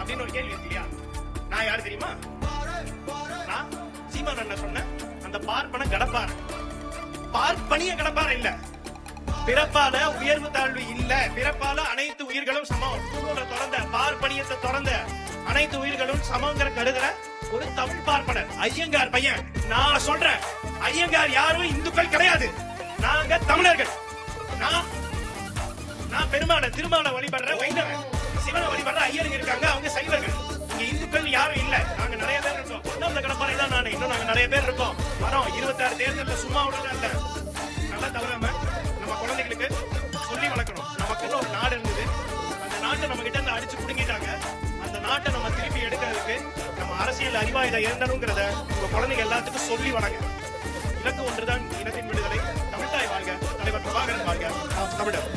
அப்படின்னு ஒரு கேள்வி இருக்கு இல்லையா? நான் யாரு தெரியுமா? நான் சீமான் அண்ணன் சொன்ன அந்த பார்ப்பன கடப்பார், பார்ப்பனிய கடப்பார் இல்ல. பிறப்பால உயர்வு தாழ்வு இல்ல, பிறப்பால அனைத்து உயிர்களும் சமம். தொடர்ந்த பார்ப்பனியத்தை தொடர்ந்த அனைத்து உயிர்களும் சமங்கிற கருதுற ஒரு தமிழ் பார்ப்பனர் ஐயங்கார் பையன். நான் சொல்றேன், ஐயங்கார் யாரும் இந்துக்கள் கிடையாது, நாங்க தமிழர்கள். நான் பெருமாளை திருமாலை வழிபடுற வைணவன், சிவனை வழிபடுற ஐயருங்க இருக்காங்க, அவங்க சைவர்கள். இங்க இந்துக்கள் யாரும் இல்ல, நாங்க நிறைய பேர் இருக்கோம். பொன்னம்பல கடப்பாறை தான் நானு, இன்னும் நாங்க நிறைய பேர் இருக்கோம். வரோம் 26 தேர்தலில் சும்மா விடுறதா இல்ல. நல்லா தவறாம நம்ம குழந்தைகளுக்கு சொல்லி வளர்க்கணும். நமக்குன்னு ஒரு நாடு இருந்தது, அந்த நாட்டை நம்ம கிட்ட இருந்து அடிச்சு புடுங்கிட்டாங்க. அந்த நாட்டை நம்ம திருப்பி எடுக்கிறதுக்கு நம்ம அரசியல் அறிவாயுதம் இருந்தணுங்கிறத உங்க குழந்தைங்க எல்லாத்துக்கும் சொல்லி வளங்க. இலக்கு ஒன்றுதான், இனத்தின் விடுதலை. தமிழ்தாய் வாழ்க, தலைவர் பிரபாகரன் வாழ்க, தமிழர்.